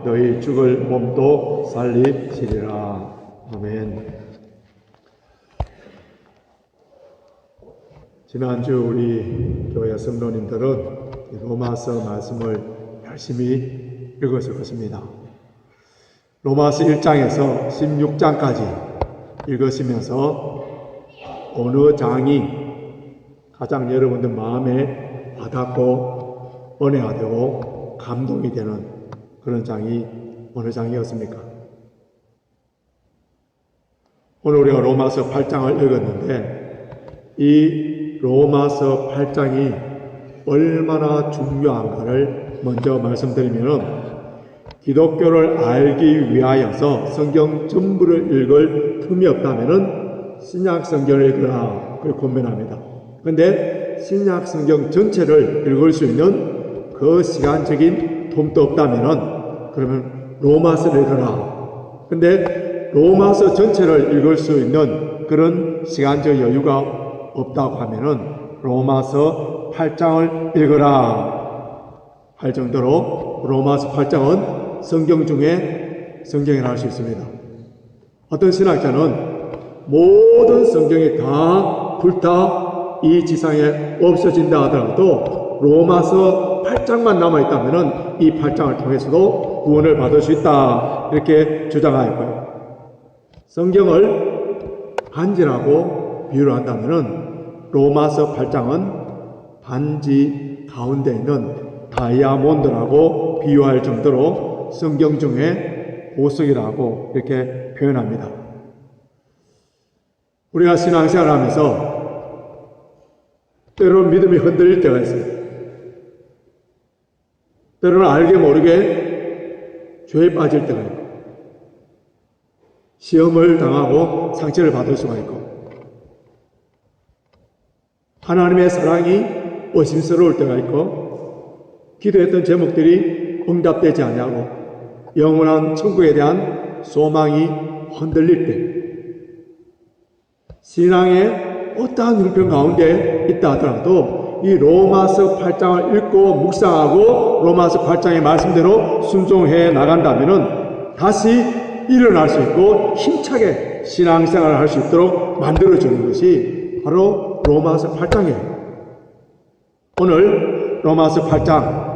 너희 죽을 몸도 살리시리라. 아멘. 지난주 우리 교회 성도님들은 로마서 말씀을 열심히 읽었을 것입니다. 로마서 1장에서 16장까지 읽으시면서 어느 장이 가장 여러분들 마음에 와닿고 은혜가 되고 감동이 되는 그런 장이 어느 장이었습니까? 오늘 우리가 로마서 8장을 읽었는데 이 로마서 8장이 얼마나 중요한가를 먼저 말씀드리면 기독교를 알기 위하여서 성경 전부를 읽을 틈이 없다면 신약 성경을 읽으라 그렇게 권면합니다. 그런데 신약 성경 전체를 읽을 수 있는 그 시간적인 틈도 없다면 그러면 로마서를 읽어라. 근데 로마서 전체를 읽을 수 있는 그런 시간적 여유가 없다고 하면은 로마서 8장을 읽어라 할 정도로 로마서 8장은 성경 중에 성경이라 할 수 있습니다. 어떤 신학자는 모든 성경이 다 불타 이 지상에 없어진다 하더라도 로마서 8장만 남아있다면 이 8장을 통해서도 구원을 받을 수 있다 이렇게 주장하였고요. 성경을 반지라고 비유를 한다면 로마서 8장은 반지 가운데 있는 다이아몬드라고 비유할 정도로 성경 중에 보석이라고 이렇게 표현합니다. 우리가 신앙생활을 하면서 때로는 믿음이 흔들릴 때가 있어요. 때로는 알게 모르게 죄에 빠질 때가 있고 시험을 당하고 상처를 받을 수가 있고 하나님의 사랑이 의심스러울 때가 있고 기도했던 제목들이 응답되지 아니하고 영원한 천국에 대한 소망이 흔들릴 때 신앙의 어떠한 형편 가운데 있다 하더라도 이 로마서 8장을 읽고 묵상하고 로마서 8장의 말씀대로 순종해 나간다면 다시 일어날 수 있고 힘차게 신앙생활을 할 수 있도록 만들어주는 것이 바로 로마서 8장이에요. 오늘 로마서 8장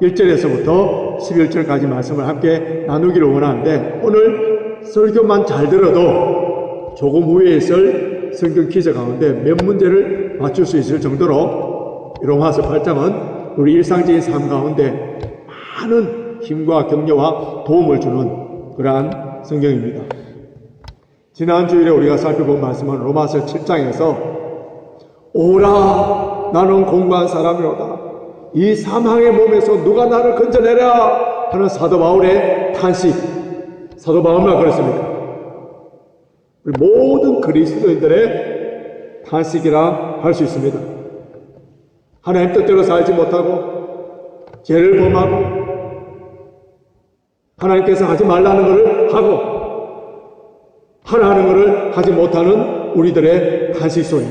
1절에서부터 11절까지 말씀을 함께 나누기를 원하는데 오늘 설교만 잘 들어도 조금 후에 있을 성경 퀴즈 가운데 몇 문제를 맞출 수 있을 정도로 로마서 8장은 우리 일상적인 삶 가운데 많은 힘과 격려와 도움을 주는 그러한 성경입니다. 지난 주일에 우리가 살펴본 말씀은 로마서 7장에서 오라 나는 공고한 사람이로다 이 사망의 몸에서 누가 나를 건져내랴 하는 사도 바울의 탄식. 사도 바울만 그랬습니까? 우리 모든 그리스도인들의 탄식이라 할 수 있습니다. 하나님 뜻대로 살지 못하고 죄를 범하고 하나님께서 하지 말라는 것을 하고 하라 하는 것을 하지 못하는 우리들의 탄식 소리.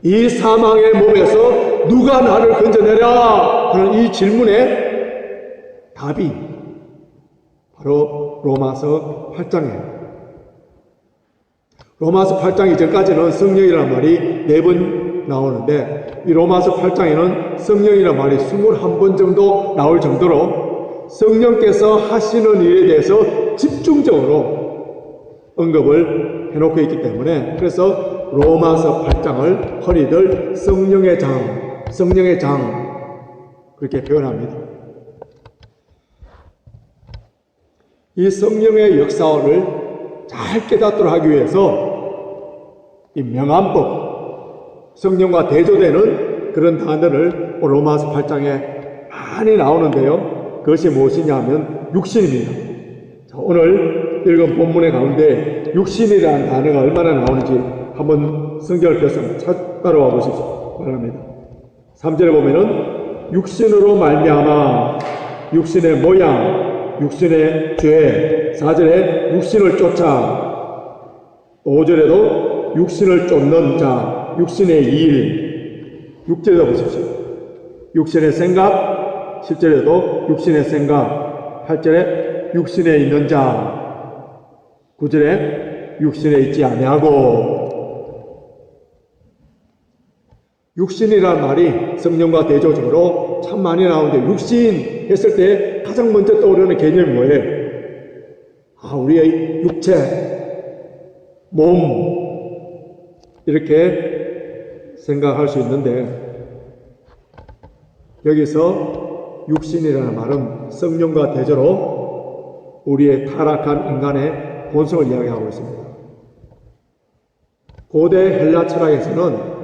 이 사망의 몸에서 누가 나를 건져내랴 하는 이 질문의 답이 바로 로마서 8장이에요. 로마서 8장 이전까지는 성령이라는 말이 4번 나오는데 이 로마서 8장에는 성령이라는 말이 21번 정도 나올 정도로 성령께서 하시는 일에 대해서 집중적으로 언급을 해놓고 있기 때문에 그래서 로마서 8장을 흔히들 성령의 장 그렇게 표현합니다. 이 성령의 역사를 잘 깨닫도록 하기 위해서 이 명암법 성령과 대조되는 그런 단어를 로마서 8장에 많이 나오는데요. 그것이 무엇이냐 하면 육신입니다. 자, 오늘 읽은 본문의 가운데 육신이라는 단어가 얼마나 나오는지 한번 성경을 펴서 따라와 보십시오. 바랍니다. 3절에 보면은 육신으로 말미암아 육신의 모양, 육신의 죄, 4절에 육신을 쫓아, 5절에도 육신을 쫓는 자, 육신의 일, 6절에도 보십시오. 육신의 생각, 10절에도 육신의 생각, 8절에 육신에 있는 자, 9절에 육신에 있지 아니하고. 육신이라는 말이 성령과 대조적으로 참 많이 나오는데, 육신 했을 때 가장 먼저 떠오르는 개념이 뭐예요? 우리의 육체, 몸, 이렇게 생각할 수 있는데, 여기서 육신이라는 말은 성령과 대조로 우리의 타락한 인간의 본성을 이야기하고 있습니다. 고대 헬라 철학에서는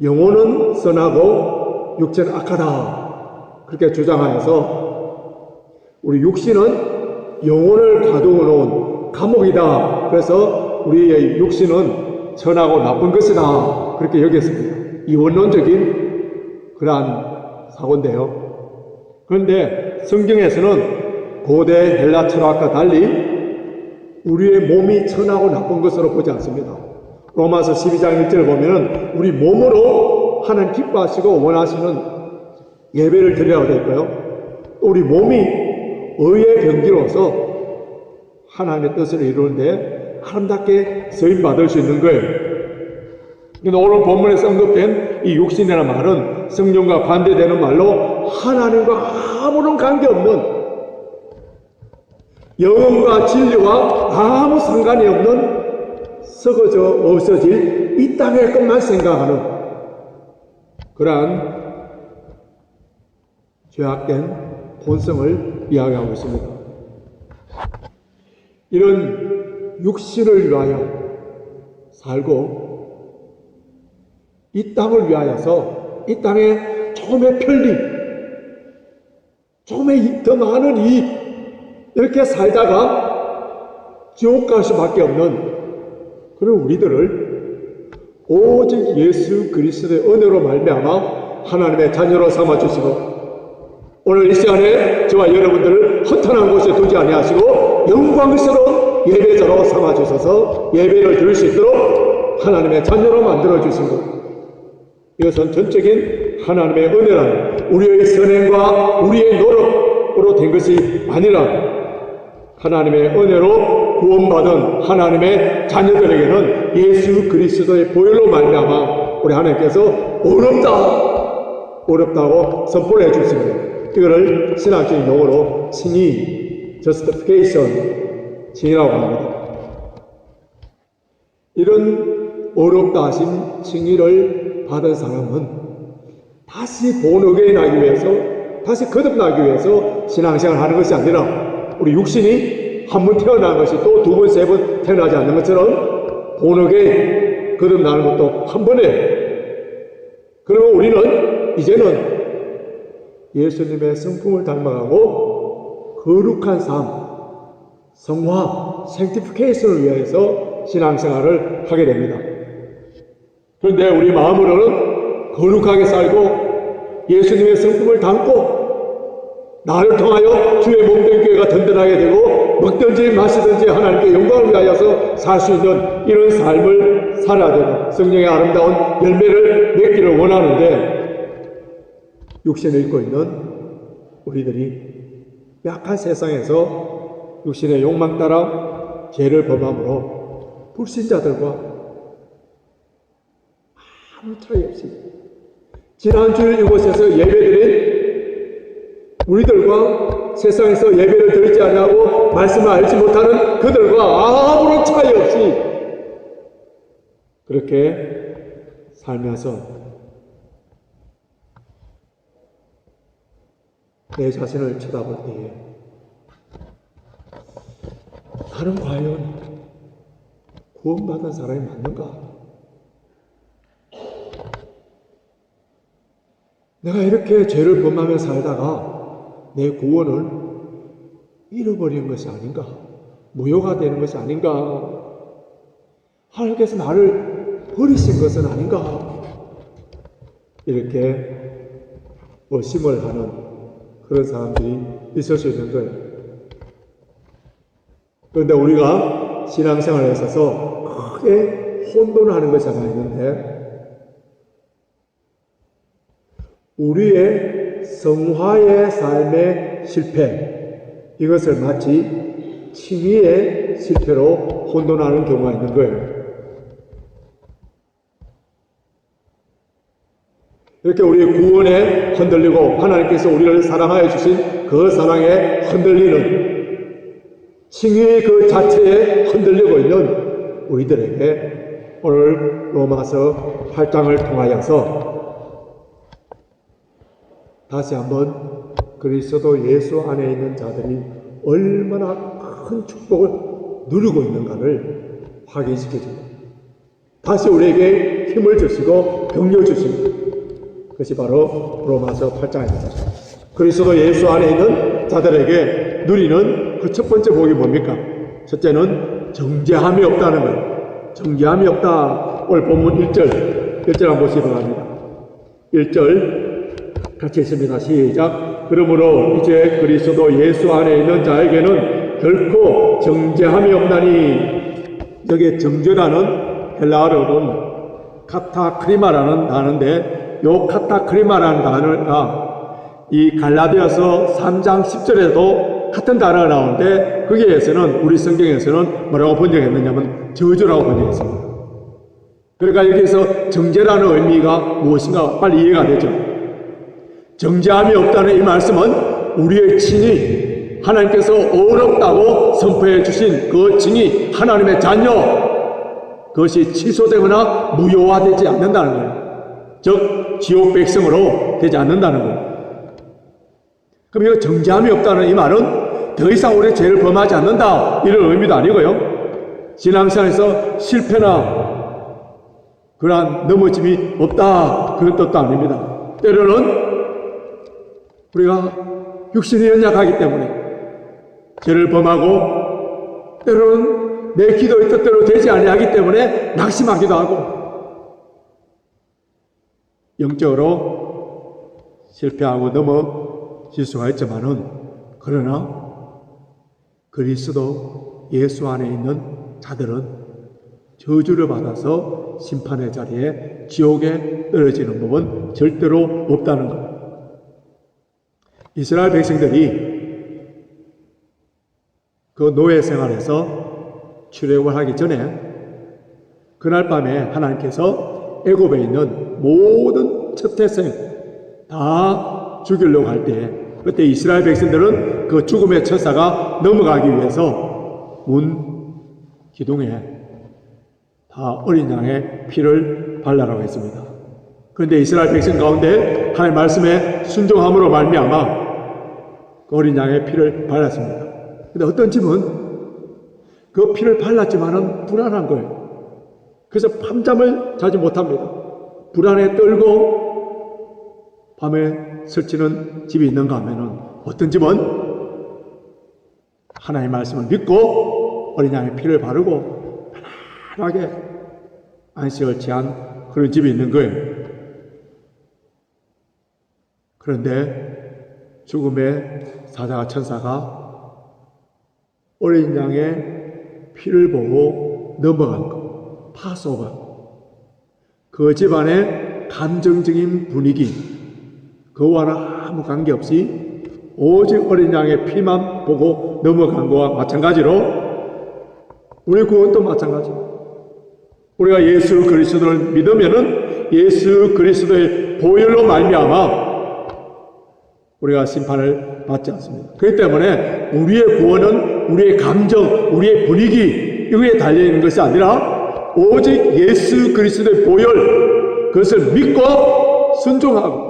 영혼은 선하고 육체는 악하다, 그렇게 주장하여서 우리 육신은 영혼을 가두어 놓은 감옥이다, 그래서 우리의 육신은 선하고 나쁜 것이다, 그렇게 여겼습니다. 이원론적인 그러한 사고인데요. 그런데 성경에서는 고대 헬라 철학과 달리 우리의 몸이 선하고 나쁜 것으로 보지 않습니다. 로마서 12장 1절을 보면은 우리 몸으로 하나님 기뻐하시고 원하시는 예배를 드리라고 되어 있고요. 우리 몸이 의의 병기로서 하나님의 뜻을 이루는데 아름답게 쓰임받을 수 있는 거예요. 그런데 오늘 본문에서 언급된 이 육신이라는 말은 성령과 반대되는 말로 하나님과 아무런 관계없는, 영혼과 진리와 아무 상관이 없는, 썩어져 없어질 이 땅의 것만 생각하는 그러한 죄악된 본성을 이야기하고 있습니다. 이런 육신을 위하여 살고 이 땅을 위하여서 이 땅에 조금의 편리, 조금의 더 많은 이익, 이렇게 살다가 지옥 갈 수밖에 없는 그런 우리들을 오직 예수 그리스도의 은혜로 말미암아 하나님의 자녀로 삼아 주시고, 오늘 이 시간에 저와 여러분들을 허탄한 곳에 두지 아니하시고 영광스러운 예배자로 삼아 주셔서 예배를 드릴 수 있도록 하나님의 자녀로 만들어 주신 것, 이것은 전적인 하나님의 은혜란 우리의 선행과 우리의 노력으로 된 것이 아니라 하나님의 은혜로 구원받은 하나님의 자녀들에게는 예수 그리스도의 보혈로 말미암아 우리 하나님께서 어렵다고 선포를 해주십니다. 이거를 신학적인 용어로 칭의, justification, 칭의라고 합니다. 이런 어렵다 하신 칭의를 받은 사람은 다시 본어게인하기 위해서, 다시 거듭나기 위해서 신앙생활을 하는 것이 아니라 우리 육신이 한 번 태어난 것이 또 두 번, 세 번 태어나지 않는 것처럼 본어게인, 거듭나는 것도 한 번에. 그러면 우리는 이제는 예수님의 성품을 닮아가고 거룩한 삶, 성화, 생티피케이션을 위해서 신앙생활을 하게 됩니다. 그런데 우리 마음으로는 거룩하게 살고 예수님의 성품을 담고 나를 통하여 주의 몸된 교회가 든든하게 되고 먹든지 마시든지 하나님께 영광을 위하여서 살 수 있는 이런 삶을 살아야 되고 성령의 아름다운 열매를 맺기를 원하는데, 육신을 입고 있는 우리들이 약한 세상에서 육신의 욕망 따라 죄를 범함으로 불신자들과 아무 차이 없이 지난주일 이곳에서 예배드린 우리들과 세상에서 예배를 드리지 않고 말씀을 알지 못하는 그들과 아무런 차이 없이 그렇게 살면서 내 자신을 쳐다볼 때에 나는 과연 구원받은 사람이 맞는가? 내가 이렇게 죄를 범하며 살다가 내 구원을 잃어버리는 것이 아닌가? 무효가 되는 것이 아닌가? 하나님께서 나를 버리신 것은 아닌가? 이렇게 의심을 하는 그런 사람들이 있을 수 있는 거예요. 그런데 우리가 신앙생활에 있어서 크게 혼돈하는 것이 하나 있는데, 우리의 성화의 삶의 실패, 이것을 마치 칭의의 실패로 혼돈하는 경우가 있는 거예요. 이렇게 우리의 구원에 흔들리고 하나님께서 우리를 사랑하여 주신 그 사랑에 흔들리는 칭의의 그 자체에 흔들리고 있는 우리들에게 오늘 로마서 8장을 통하여서 다시 한번 그리스도 예수 안에 있는 자들이 얼마나 큰 축복을 누리고 있는가를 확인시켜줍니다. 다시 우리에게 힘을 주시고 격려 주시고, 그것이 바로 로마서 8장입니다. 그리스도 예수 안에 있는 자들에게 누리는 그 첫 번째 복이 뭡니까? 첫째는 정죄함이 없다는 거예요. 정죄함이 없다. 오늘 본문 1절 한번 보시기 바랍니다. 1절 같이 읽습니다. 시작. 그러므로 이제 그리스도 예수 안에 있는 자에게는 결코 정죄함이 없나니, 여기에 정죄라는 헬라어로는 카타크리마라는 단어인데, 요 카타크리마라는 단어가 이 갈라디아서 3장 10절에도 같은 단어가 나오는데, 거기에서는 우리 성경에서는 뭐라고 번역했느냐면 저주라고 번역했습니다. 그러니까 여기서 정죄라는 의미가 무엇인가 빨리 이해가 되죠. 정죄함이 없다는 이 말씀은 우리의 칭의, 하나님께서 어렵다고 선포해 주신 그 칭의, 하나님의 자녀, 그것이 취소되거나 무효화되지 않는다는 거예요. 즉 지옥 백성으로 되지 않는다는 거예요. 그럼 이거 정죄함이 없다는 이 말은 더 이상 우리의 죄를 범하지 않는다, 이런 의미도 아니고요. 신앙생활에서 실패나 그러한 넘어짐이 없다, 그런 뜻도 아닙니다. 때로는 우리가 육신이 연약하기 때문에 죄를 범하고, 때로는 내 기도의 뜻대로 되지 아니하기 때문에 낙심하기도 하고, 영적으로 실패하고 넘어질 수가 있지만은, 그러나 그리스도 예수 안에 있는 자들은 저주를 받아서 심판의 자리에 지옥에 떨어지는 법은 절대로 없다는 것. 이스라엘 백성들이 그 노예 생활에서 출애굽을 하기 전에 그날 밤에 하나님께서 애굽에 있는 모든 첫 태생 다 죽이려고 할 때, 그때 이스라엘 백성들은 그 죽음의 천사가 넘어가기 위해서 문 기둥에 다 어린 양의 피를 발라라고 했습니다. 그런데 이스라엘 백성 가운데 하나님의 말씀에 순종함으로 말미암아 그 어린 양의 피를 발랐습니다. 근데 어떤 집은 그 피를 발랐지만은 불안한 거예요. 그래서 밤잠을 자지 못합니다. 불안에 떨고 밤에 설치는 집이 있는가 하면은, 어떤 집은 하나님의 말씀을 믿고 어린 양의 피를 바르고 편안하게 안식을 취한 그런 집이 있는 거예요. 그런데 죽음의 사자가, 천사가 어린 양의 피를 보고 넘어간 것, 파스오버, 그 집안의 감정적인 분위기, 그와는 아무 관계없이 오직 어린 양의 피만 보고 넘어간 것과 마찬가지로 우리 구원도 마찬가지입니다. 우리가 예수 그리스도를 믿으면은 예수 그리스도의 보혈로 말미암아 우리가 심판을 받지 않습니다. 그렇기 때문에 우리의 구원은 우리의 감정, 우리의 분위기 이거에 달려있는 것이 아니라 오직 예수 그리스도의 보혈, 그것을 믿고 순종하고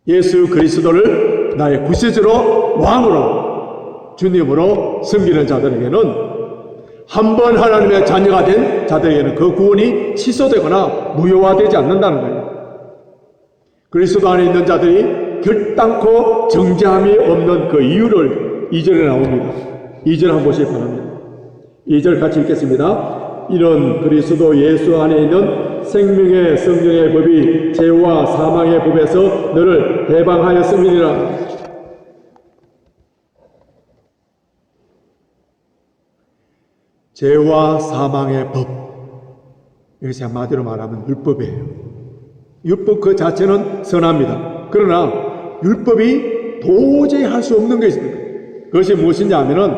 예수 그리스도를 나의 구세주로, 왕으로, 주님으로 섬기는 자들에게는, 한 번 하나님의 자녀가 된 자들에게는 그 구원이 취소되거나 무효화되지 않는다는 거예요. 그리스도 안에 있는 자들이 결단코 정죄함이 없는 그 이유를 2절에 나옵니다. 2절 한번 보시기 바랍니다. 2절 같이 읽겠습니다. 이런 그리스도 예수 안에 있는 생명의 성령의 법이 죄와 사망의 법에서 너를 해방하였음이니라. 죄와 사망의 법, 이것이 한마디로 말하면 율법이에요. 율법 그 자체는 선합니다. 그러나 율법이 도저히 할 수 없는 것이 있습니다. 그것이 무엇이냐 하면은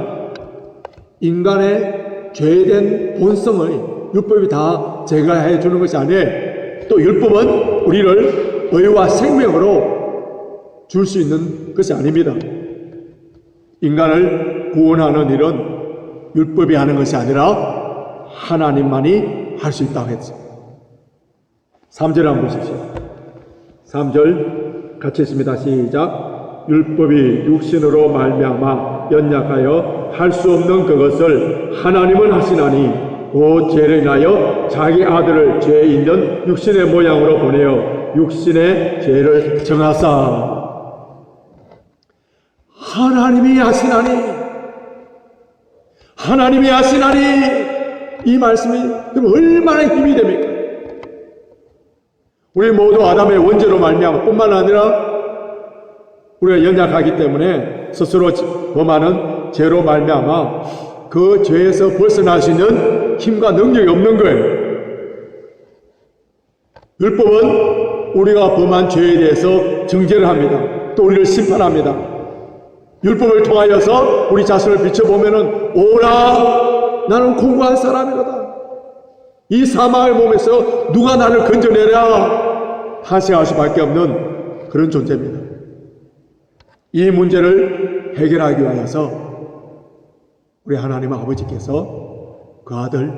인간의 죄된 본성을 율법이 다 제거해 주는 것이 아니에요. 또 율법은 우리를 의와 생명으로 줄 수 있는 것이 아닙니다. 인간을 구원하는 일은 율법이 하는 것이 아니라 하나님만이 할 수 있다고 했습니다. 3절 한번 보십시오. 3절 같이 있습니다. 시작. 율법이 육신으로 말미암아 연약하여 할 수 없는 그것을 하나님은 하시나니 곧 죄를 인하여 자기 아들을 죄 있는 육신의 모양으로 보내어 육신의 죄를 정하사. 하나님이 하시나니 이 말씀이 얼마나 힘이 됩니까? 우리 모두 아담의 원죄로 말미암아 뿐만 아니라 우리가 연약하기 때문에 스스로 범하는 죄로 말미암아 그 죄에서 벗어날 수 있는 힘과 능력이 없는 거예요. 율법은 우리가 범한 죄에 대해서 정죄를 합니다. 또 우리를 심판합니다. 율법을 통하여서 우리 자신을 비춰보면은 오라 나는 공고한 사람이로다. 이 사망의 몸에서 누가 나를 건져내랴 탄식할 수밖에 없는 그런 존재입니다. 이 문제를 해결하기 위하여서 우리 하나님 아버지께서 그 아들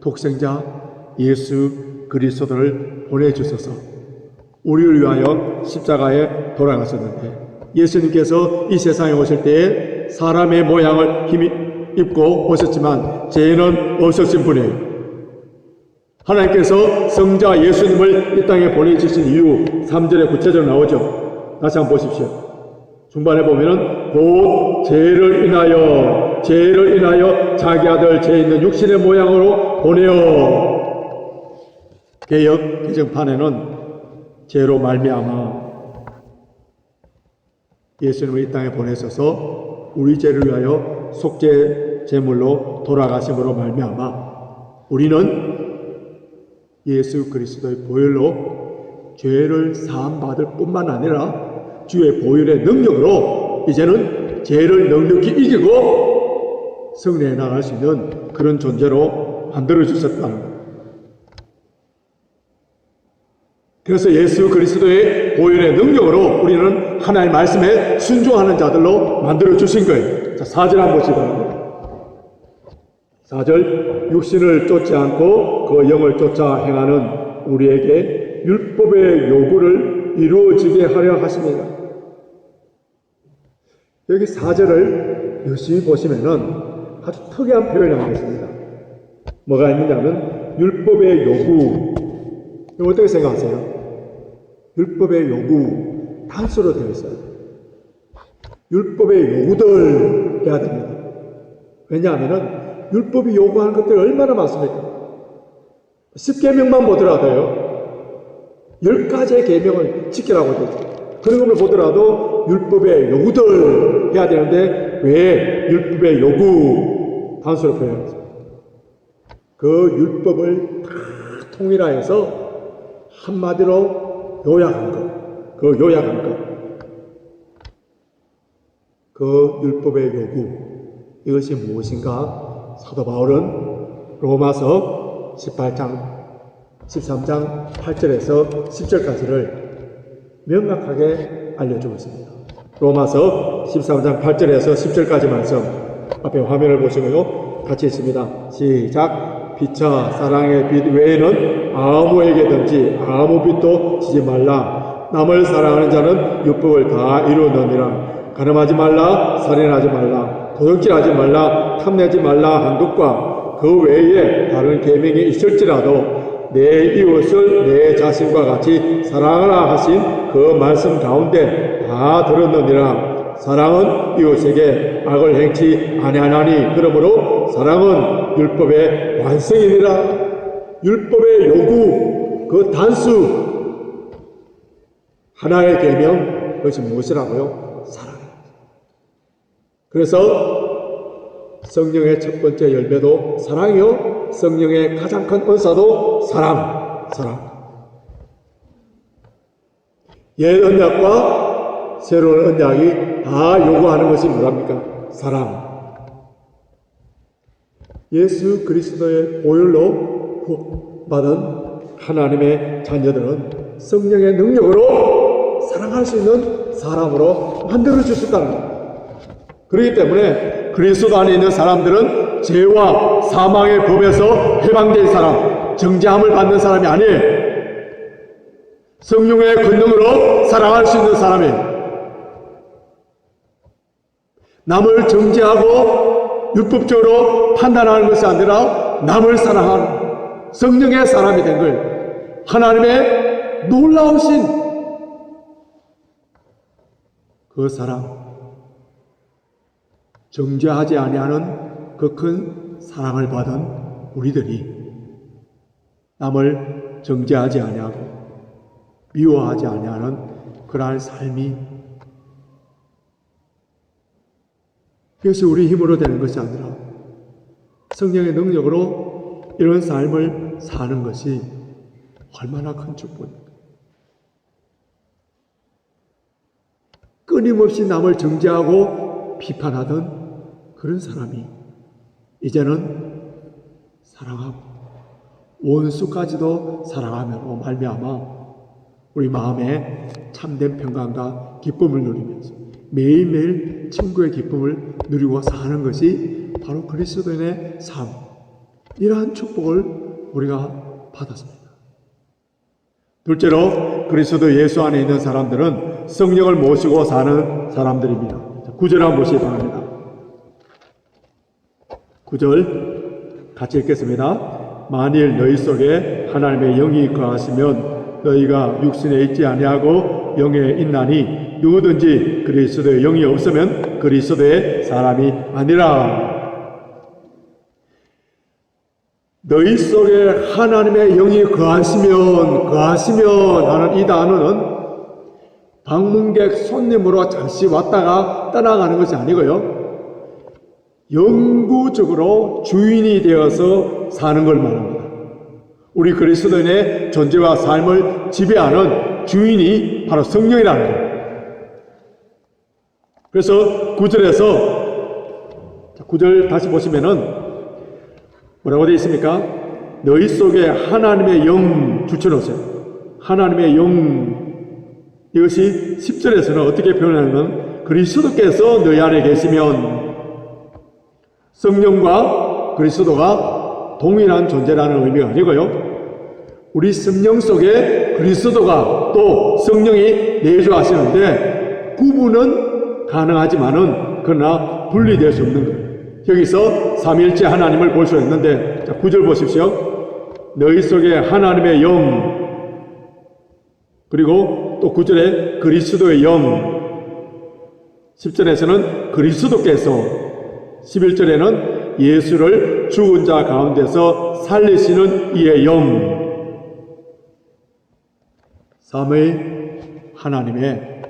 독생자 예수 그리스도를 보내주셔서 우리를 위하여 십자가에 돌아가셨는데 예수님께서 이 세상에 오실 때에 사람의 모양을 입고 오셨지만 죄는 없으신 분이에요. 하나님께서 성자 예수님을 이 땅에 보내주신 이유 3절에 구체적으로 나오죠. 다시 한번 보십시오. 중반에 보면은 곧 죄를 인하여 자기 아들 죄 있는 육신의 모양으로 보내어. 개역 개정판에는 죄로 말미암아 예수님을 이 땅에 보내셔서 우리 죄를 위하여 속죄 제물로 돌아가심으로 말미암아 우리는 예수 그리스도의 보혈로 죄를 사함받을 뿐만 아니라 주의 보혈의 능력으로 이제는 죄를 넉넉히 이기고 승리해 나갈 수 있는 그런 존재로 만들어주셨다는 거예요. 그래서 예수 그리스도의 보혈의 능력으로 우리는 하나님의 말씀에 순종하는 자들로 만들어주신 거예요. 자, 4절 한번 보시기 바랍니다. 4절 육신을 쫓지 않고 그 영을 쫓아 행하는 우리에게 율법의 요구를 이루어지게 하려 하십니다. 여기 4절을 열심히 보시면은 아주 특이한 표현이 나와 있습니다. 뭐가 있느냐면 율법의 요구. 이거 어떻게 생각하세요? 율법의 요구 단수로 되어 있어요. 율법의 요구들 해야 됩니다. 왜냐하면은 율법이 요구하는 것들이 얼마나 많습니까? 10계명만 보더라도요 10가지의 계명을 지키라고 되어 있어요. 그런 걸 보더라도 율법의 요구들 해야 되는데 왜 율법의 요구 단수로 표현했습니까? 그 율법을 다 통일하여서 한마디로 요약한 것, 그 율법의 요구, 이것이 무엇인가? 사도 바울은 로마서 18장, 13장 8절에서 10절까지를 명확하게 알려주고 있습니다. 로마서 13장 8절에서 10절까지 말씀, 앞에 화면을 보시고요. 같이 있습니다. 시작. 빛과 사랑의 빛 외에는 아무에게든지 아무 빛도 지지 말라. 남을 사랑하는 자는 율법을 다 이루느니라. 간음하지 말라, 살인하지 말라, 도둑질하지 말라, 탐내지 말라 한 것과 그 외에 다른 계명이 있을지라도 내 이웃을 내 자신과 같이 사랑하라 하신 그 말씀 가운데 다 들었느니라. 사랑은 이웃에게 악을 행치 아니하나니 그러므로 사랑은 율법의 완성이니라. 율법의 요구, 그 단수 하나의 계명, 그것이 무엇이라고요? 사랑. 그래서 성령의 첫 번째 열매도 사랑이요, 성령의 가장 큰 은사도 사랑. 옛 언약과 새로운 언약이 다 요구하는 것이 뭐랍니까? 사랑. 예수 그리스도의 보혈로 받은 하나님의 자녀들은 성령의 능력으로 사랑할 수 있는 사람으로 만들어 주셨다는 겁니다. 그렇기 때문에 그리스도 안에 있는 사람들은 죄와 사망의 법에서 해방된 사람, 정죄함을 받는 사람이 아니에요. 성령의 권능으로 사랑할 수 있는 사람이에요. 남을 정죄하고 율법적으로 판단하는 것이 아니라 남을 사랑하는 성령의 사람이 된 거예요. 하나님의 놀라우신 그 사랑, 정죄하지 아니하는 그 큰 사랑을 받은 우리들이 남을 정죄하지 아니하고 미워하지 아니하는 그러한 삶이 그것이 우리 힘으로 되는 것이 아니라 성령의 능력으로 이런 삶을 사는 것이 얼마나 큰 축복입니까? 끊임없이 남을 정죄하고 비판하던 그런 사람이 이제는 사랑하고 원수까지도 사랑하므로 말미암아 우리 마음에 참된 평강과 기쁨을 누리면서 매일매일 친구의 기쁨을 누리고 사는 것이 바로 그리스도인의 삶, 이러한 축복을 우리가 받았습니다. 둘째로 그리스도 예수 안에 있는 사람들은 성령을 모시고 사는 사람들입니다. 9절 한번 보시기 바랍니다. 9절 같이 읽겠습니다. 만일 너희 속에 하나님의 영이 거하시면 너희가 육신에 있지 아니하고 영에 있나니 누구든지 그리스도의 영이 없으면 그리스도의 사람이 아니라. 너희 속에 하나님의 영이 거하시면 하는 이 단어는 방문객 손님으로 잠시 왔다가 떠나가는 것이 아니고요, 영구적으로 주인이 되어서 사는 걸 말합니다. 우리 그리스도인의 존재와 삶을 지배하는 주인이 바로 성령이라는 거예요. 그래서 9절 다시 보시면은 뭐라고 되어 있습니까? 너희 속에 하나님의 영 주쳐놓으세요. 하나님의 영. 이것이 10절에서는 어떻게 표현하냐면 그리스도께서 너희 안에 계시면, 성령과 그리스도가 동일한 존재라는 의미가 아니고요, 우리 성령 속에 그리스도가 또 성령이 내주하시는데 구분은 가능하지만은 그러나 분리될 수 없는 거예요. 여기서 삼위일체 하나님을 볼 수 있는데, 자, 9절 보십시오. 너희 속에 하나님의 영, 그리고 또 9절에 그리스도의 영, 10절에서는 그리스도께서, 11절에는 예수를 죽은 자 가운데서 살리시는 이의 영. 삼위 하나님의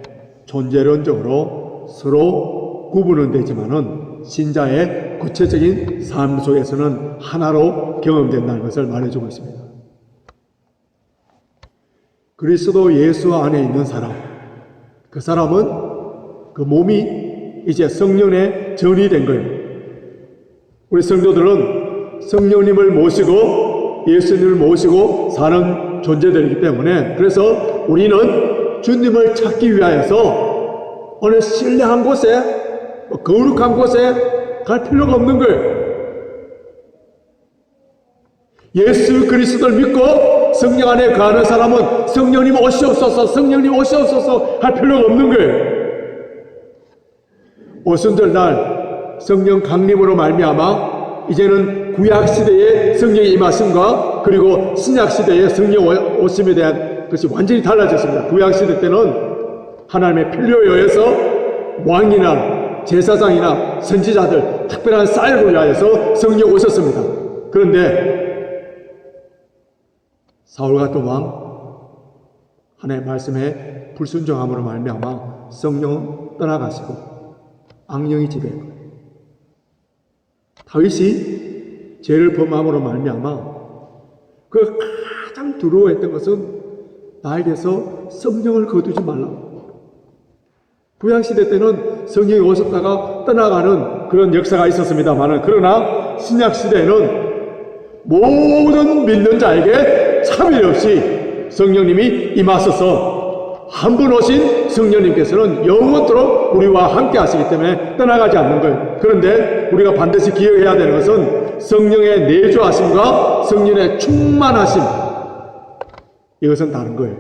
존재론적으로 서로 구분은 되지만은 신자의 구체적인 삶 속에서는 하나로 경험된다는 것을 말해주고 있습니다. 그리스도 예수 안에 있는 사람, 그 사람은 그 몸이 이제 성령의 전이 된 거예요. 우리 성도들은 성령님을 모시고 예수님을 모시고 사는 존재들이기 때문에, 그래서 우리는 주님을 찾기 위하여서 어느 신뢰한 곳에, 거룩한 곳에 갈 필요가 없는 거예요. 예수 그리스도를 믿고 성령 안에 거하는 사람은 성령님 오시옵소서, 성령님 오시옵소서 할 필요가 없는 거예요. 오순절날 성령 강림으로 말미암아 이제는 구약시대의 성령의 임하심과 그리고 신약시대의 성령 오심에 대한 것이 완전히 달라졌습니다. 구약시대 때는 하나님의 필요에 의해서 왕이나 제사장이나 선지자들 특별한 사역을 위하여서 성령 오셨습니다. 그런데 사울 같은 왕, 하나님의 말씀에 불순종함으로 말미암아 성령은 떠나가시고 악령이 지배한 거예요. 다윗이 죄를 범함으로 말미암아 그 가장 두려워했던 것은 나에게서 성령을 거두지 말라. 구약시대 때는 성령이 오셨다가 떠나가는 그런 역사가 있었습니다만, 그러나 신약시대에는 모든 믿는 자에게 차별 없이 성령님이 임하셔서 한 분 오신 성령님께서는 영원토록 우리와 함께 하시기 때문에 떠나가지 않는 거예요. 그런데 우리가 반드시 기억해야 되는 것은 성령의 내주하심과 성령의 충만하심, 이것은 다른 거예요.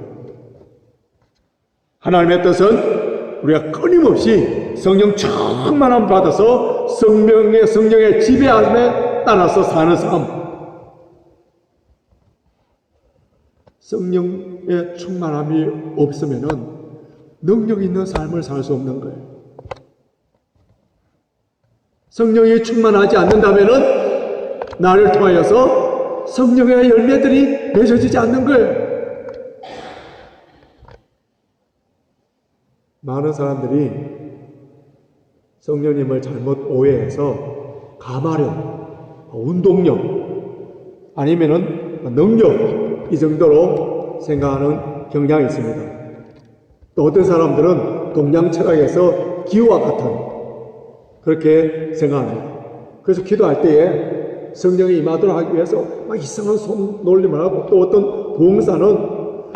하나님의 뜻은 우리가 끊임없이 성령 충만함 받아서 성령의 지배함에 따라서 사는 삶, 성령의 충만함이 없으면은 능력 있는 삶을 살 수 없는 거예요. 성령이 충만하지 않는다면은 나를 통하여서 성령의 열매들이 맺어지지 않는 거예요. 많은 사람들이 성령님을 잘못 오해해서 가마력, 운동력, 아니면은 능력, 이 정도로 생각하는 경향이 있습니다. 또 어떤 사람들은 동양 철학에서 기후와 같은 그렇게 생각합니다. 그래서 기도할 때에 성령이 임하도록 하기 위해서 막 이상한 손놀림을 하고, 또 어떤 봉사는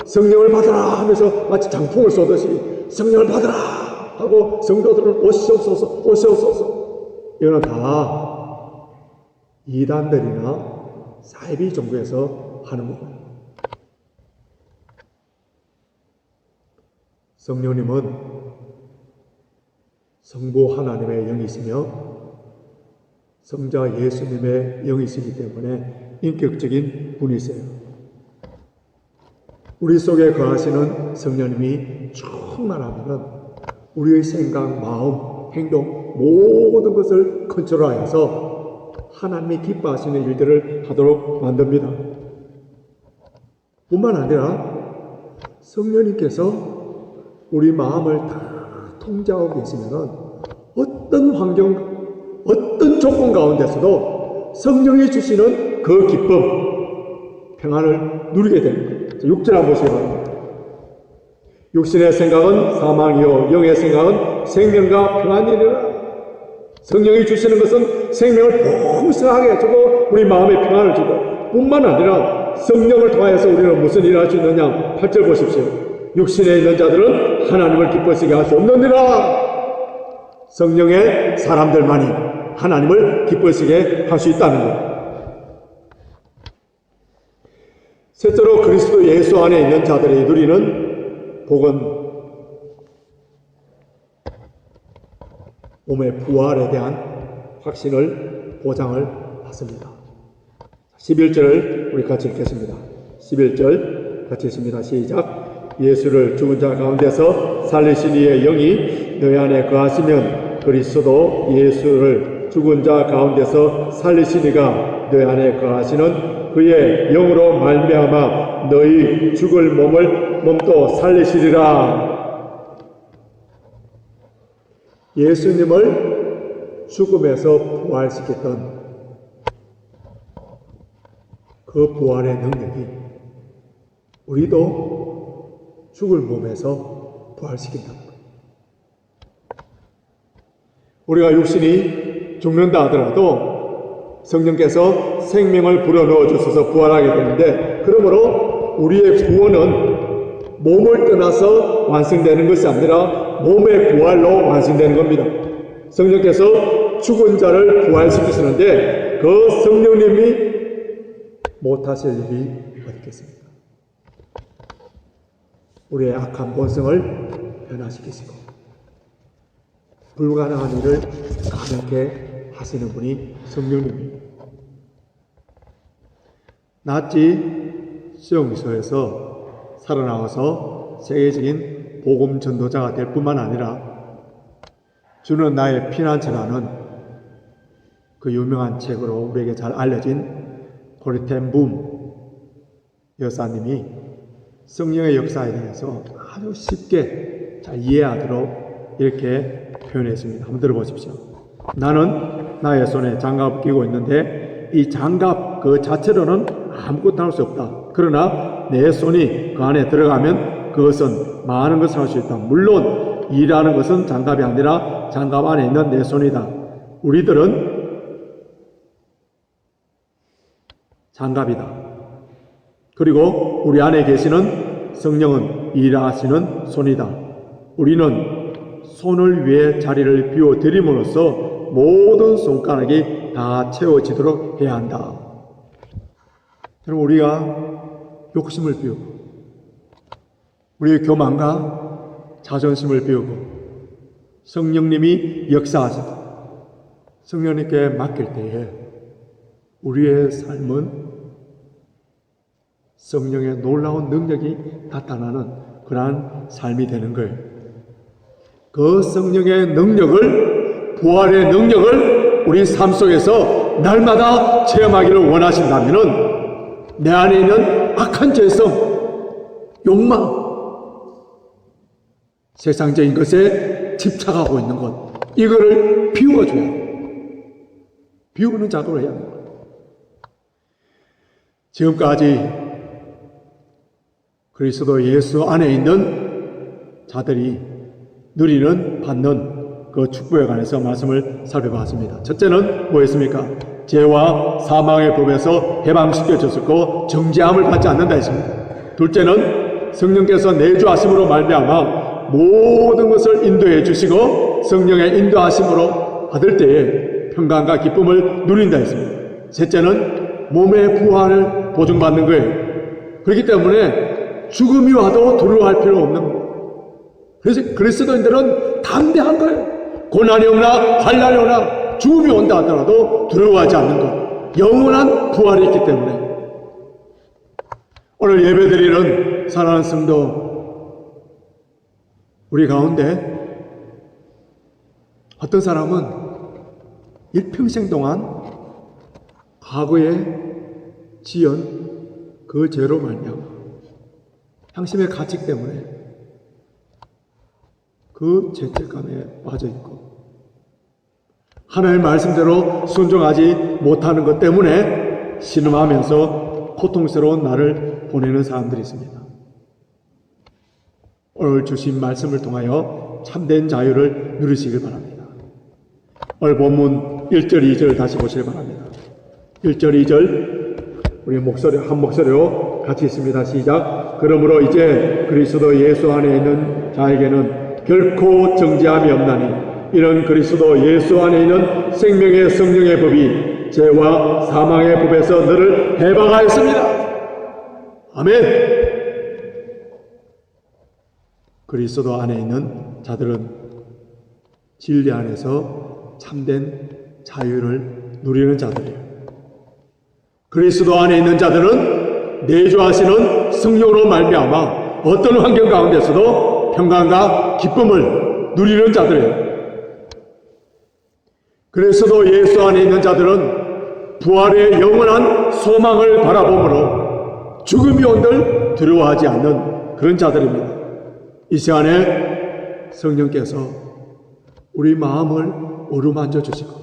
성령을 받아라 하면서 마치 장풍을 쏘듯이 성령을 받아라 하고 성도들은 오시옵소서 오시옵소서, 이거는 다 이단들이나 사이비 종교에서 하는 거예요. 성령님은 성부 하나님의 영이시며 성자 예수님의 영이시기 때문에 인격적인 분이세요. 우리 속에 거하시는 성령님이 충만하면 우리의 생각, 마음, 행동 모든 것을 컨트롤하여서 하나님이 기뻐하시는 일들을 하도록 만듭니다. 뿐만 아니라 성령님께서 우리 마음을 다 통제하고 계시면은 어떤 환경, 어떤 조건 가운데서도 성령이 주시는 그 기쁨, 평안을 누리게 되는 거예요. 6절 한번 보시기 바랍니다. 육신의 생각은 사망이요 영의 생각은 생명과 평안이니라. 성령이 주시는 것은 생명을 풍성하게 해주고 우리 마음에 평안을 주고, 뿐만 아니라 성령을 통하여서 우리는 무슨 일을 할 수 있느냐. 8절 보십시오. 육신에 있는 자들은 하나님을 기뻐시게 할 수 없느니라. 성령의 사람들만이 하나님을 기뻐시게 할 수 있다는 것. 셋째로 그리스도 예수 안에 있는 자들이 누리는 복은 몸의 부활에 대한 확신을, 보장을 받습니다. 11절을 우리 같이 읽겠습니다. 11절 같이 읽습니다. 시작. 예수를 죽은 자 가운데서 살리신 이의 영이 너희 안에 거하시면 그리스도 예수를 죽은 자 가운데서 살리신 이가 너희 안에 거하시는 그의 영으로 말미암아 너희 죽을 몸도 살리시리라. 예수님을 죽음에서 부활시켰던 그 부활의 능력이 우리도 죽을 몸에서 부활시킨다는 거예요. 우리가 육신이 죽는다 하더라도 성령께서 생명을 불어넣어 주셔서 부활하게 되는데, 그러므로 우리의 구원은 몸을 떠나서 완성되는 것이 아니라 몸의 부활로 완성되는 겁니다. 성령께서 죽은 자를 부활시키시는데 그 성령님이 못하실 일이 어디 있겠습니까? 우리의 악한 본성을 변화시키시고 불가능한 일을 가능하게 하시는 분이 성령님입니다. 나치 수용소에서 살아나와서 세계적인 복음 전도자가 될 뿐만 아니라 주는 나의 피난처라는 그 유명한 책으로 우리에게 잘 알려진 코리텐붐 여사님이 성령의 역사에 대해서 아주 쉽게 잘 이해하도록 이렇게 표현했습니다. 한번 들어보십시오. 나는 나의 손에 장갑을 끼고 있는데 이 장갑 그 자체로는 아무것도 할 수 없다. 그러나 내 손이 그 안에 들어가면 그것은 많은 것을 할 수 있다. 물론 일하는 것은 장갑이 아니라 장갑 안에 있는 내 손이다. 우리들은 장갑이다. 그리고 우리 안에 계시는 성령은 일하시는 손이다. 우리는 손을 위해 자리를 비워드림으로써 모든 손가락이 다 채워지도록 해야 한다. 여러분, 우리가 욕심을 비우고 우리의 교만과 자존심을 비우고 성령님이 역사하시다 성령님께 맡길 때에 우리의 삶은 성령의 놀라운 능력이 나타나는 그러한 삶이 되는 거예요. 그 성령의 능력을, 부활의 능력을 우리 삶 속에서 날마다 체험하기를 원하신다면은 내 안에 있는 악한 죄성, 욕망, 세상적인 것에 집착하고 있는 것, 이거를 비워줘야 돼요. 비우는 작업을 해야 돼요. 지금까지 그리스도 예수 안에 있는 자들이 누리는, 받는 그 축복에 관해서 말씀을 살펴봤습니다. 첫째는 뭐였습니까? 죄와 사망의 법에서 해방시켜줬었고 정죄함을 받지 않는다 했습니다. 둘째는 성령께서 내주하심으로 말미암아 모든 것을 인도해 주시고 성령의 인도하심으로 받을 때에 평강과 기쁨을 누린다 했습니다. 셋째는 몸의 부활을 보증받는 거예요. 그렇기 때문에 죽음이 와도 두려워할 필요 없는 거예요. 그래서 그리스도인들은 담대한 거예요. 고난이 오나 환난이 오나 죽음이 온다 하더라도 두려워하지 않는 것. 영원한 부활이 있기 때문에. 오늘 예배드리는 사랑하는 성도, 우리 가운데 어떤 사람은 일평생 동안 과거에 지은 그 죄로 말미암아 양심의 가책 때문에 그 죄책감에 빠져있고 하나님의 말씀대로 순종하지 못하는 것 때문에 신음하면서 고통스러운 날을 보내는 사람들이 있습니다. 오늘 주신 말씀을 통하여 참된 자유를 누리시길 바랍니다. 오늘 본문 1절 2절 다시 보시길 바랍니다. 1절 2절 우리 목소리 한 목소리로 같이 있습니다. 시작. 그러므로 이제 그리스도 예수 안에 있는 자에게는 결코 정죄함이 없나니 이런 그리스도 예수 안에 있는 생명의 성령의 법이 죄와 사망의 법에서 너를 해방하였습니다. 아멘. 그리스도 안에 있는 자들은 진리 안에서 참된 자유를 누리는 자들이에요. 그리스도 안에 있는 자들은 내주하시는 성령으로 말미암아 어떤 환경 가운데서도 평강과 기쁨을 누리는 자들이에요. 그리스도 예수 안에 있는 자들은 부활의 영원한 소망을 바라보므로 죽음이 온들 두려워하지 않는 그런 자들입니다. 이 시간에 성령께서 우리 마음을 어루만져 주시고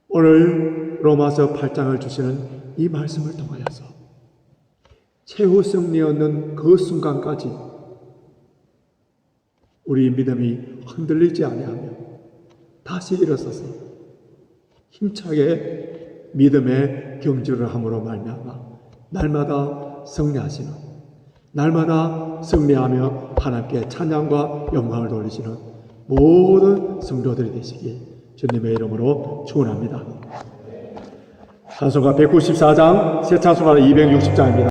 오늘 로마서 8장을 주시는 이 말씀을 통하여서 최후 승리 얻는 그 순간까지 우리 믿음이 흔들리지 아니하며 다시 일어서서 힘차게 믿음의 경주를 함으로 말미암아 날마다 승리하시는, 날마다 승리하며 하나님께 찬양과 영광을 돌리시는 모든 성도들이 되시길 주님의 이름으로 축원합니다. 찬송가 194장, 새 찬송가 260장입니다.